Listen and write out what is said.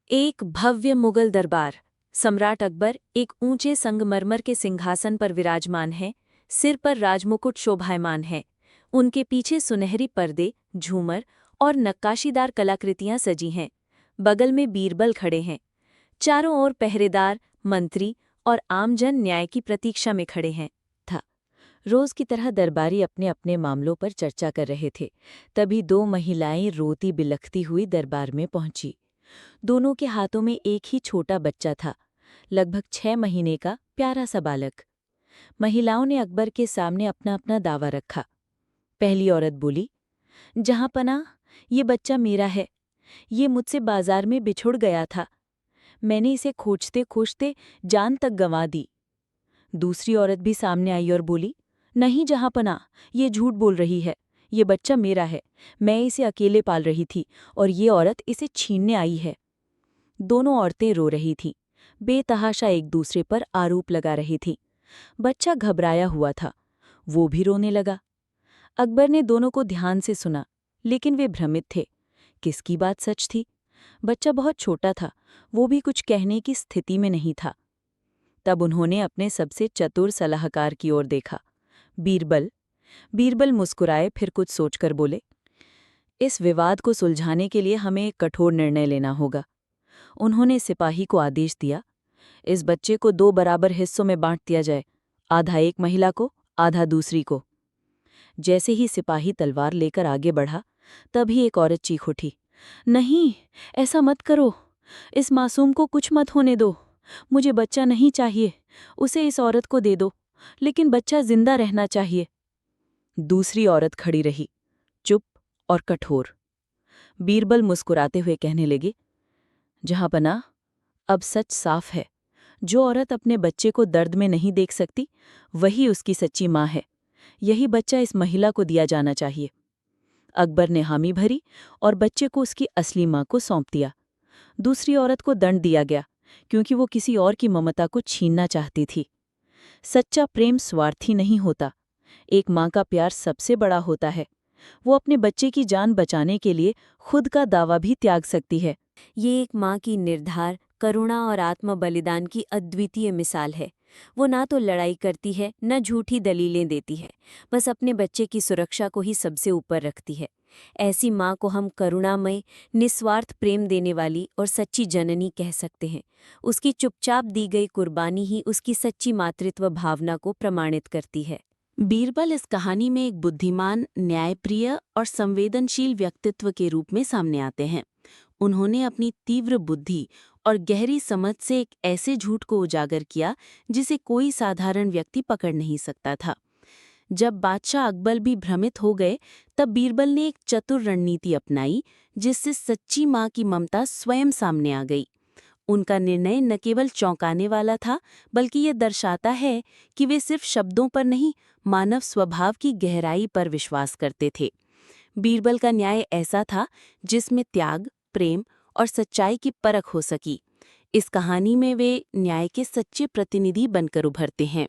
एक भव्य मुगल दरबार। सम्राट अकबर एक ऊंचे संगमरमर के सिंहासन पर विराजमान है। सिर पर राजमुकुट शोभायमान है। उनके पीछे सुनहरी पर्दे, झूमर और नक्काशीदार कलाकृतियां सजी हैं। बगल में बीरबल खड़े हैं। चारों ओर पहरेदार, मंत्री और आमजन न्याय की प्रतीक्षा में खड़े हैं। रोज की तरह दरबारी अपने अपने मामलों पर चर्चा कर रहे थे। तभी दो महिलाएं रोती बिलखती हुई दरबार में पहुंची। दोनों के हाथों में एक ही छोटा बच्चा था, लगभग 6 महीने का प्यारा सा बालक। महिलाओं ने अकबर के सामने अपना अपना दावा रखा। पहली औरत बोली, जहांपनाह, ये बच्चा मेरा है। ये मुझसे बाजार में बिछुड़ गया था। मैंने इसे खोजते खोजते जान तक गंवा दी। दूसरी औरत भी सामने आई और बोली, नहीं जहांपनाह, ये झूठ बोल रही है। ये बच्चा मेरा है। मैं इसे अकेले पाल रही थी और ये औरत इसे छीनने आई है। दोनों औरतें रो रही थीं, बेतहाशा एक दूसरे पर आरोप लगा रही थीं। बच्चा घबराया हुआ था, वो भी रोने लगा। अकबर ने दोनों को ध्यान से सुना, लेकिन वे भ्रमित थे। किसकी बात सच थी? बच्चा बहुत छोटा था, वो भी कुछ कहने की स्थिति में नहीं था। तब उन्होंने अपने सबसे चतुर सलाहकार की ओर देखा, बीरबल। बीरबल मुस्कुराए, फिर कुछ सोचकर बोले, इस विवाद को सुलझाने के लिए हमें एक कठोर निर्णय लेना होगा। उन्होंने सिपाही को आदेश दिया, इस बच्चे को 2 बराबर हिस्सों में बांट दिया जाए, आधा एक महिला को, आधा दूसरी को। जैसे ही सिपाही तलवार लेकर आगे बढ़ा, तभी एक औरत चीख उठी, नहीं, ऐसा मत करो। इस मासूम को कुछ मत होने दो। मुझे बच्चा नहीं चाहिए, उसे इस औरत को दे दो, लेकिन बच्चा जिंदा रहना चाहिए। दूसरी औरत खड़ी रही, चुप और कठोर। बीरबल मुस्कुराते हुए कहने लगे, जहांपनाह, अब सच साफ है। जो औरत अपने बच्चे को दर्द में नहीं देख सकती, वही उसकी सच्ची माँ है। यही बच्चा इस महिला को दिया जाना चाहिए। अकबर ने हामी भरी और बच्चे को उसकी असली माँ को सौंप दिया। दूसरी औरत को दंड दिया गया, क्योंकि वो किसी और की ममता को छीनना चाहती थी। सच्चा प्रेम स्वार्थी नहीं होता। एक माँ का प्यार सबसे बड़ा होता है। वो अपने बच्चे की जान बचाने के लिए खुद का दावा भी त्याग सकती है। ये एक माँ की निर्धार, करुणा और आत्म बलिदान की अद्वितीय मिसाल है। वो ना तो लड़ाई करती है, न झूठी दलीलें देती है, बस अपने बच्चे की सुरक्षा को ही सबसे ऊपर रखती है। ऐसी माँ को हम करुणामय, निस्वार्थ प्रेम देने वाली और सच्ची जननी कह सकते हैं। उसकी चुपचाप दी गई कुर्बानी ही उसकी सच्ची मातृत्व भावना को प्रमाणित करती है। बीरबल इस कहानी में एक बुद्धिमान, न्यायप्रिय और संवेदनशील व्यक्तित्व के रूप में सामने आते हैं। उन्होंने अपनी तीव्र बुद्धि और गहरी समझ से एक ऐसे झूठ को उजागर किया जिसे कोई साधारण व्यक्ति पकड़ नहीं सकता था। जब बादशाह अकबर भी भ्रमित हो गए, तब बीरबल ने एक चतुर रणनीति अपनाई, जिससे सच्ची माँ की ममता स्वयं सामने आ गई। उनका निर्णय न केवल चौंकाने वाला था, बल्कि ये दर्शाता है कि वे सिर्फ शब्दों पर नहीं, मानव स्वभाव की गहराई पर विश्वास करते थे। बीरबल का न्याय ऐसा था जिसमें त्याग, प्रेम और सच्चाई की परख हो सकी। इस कहानी में वे न्याय के सच्चे प्रतिनिधि बनकर उभरते हैं।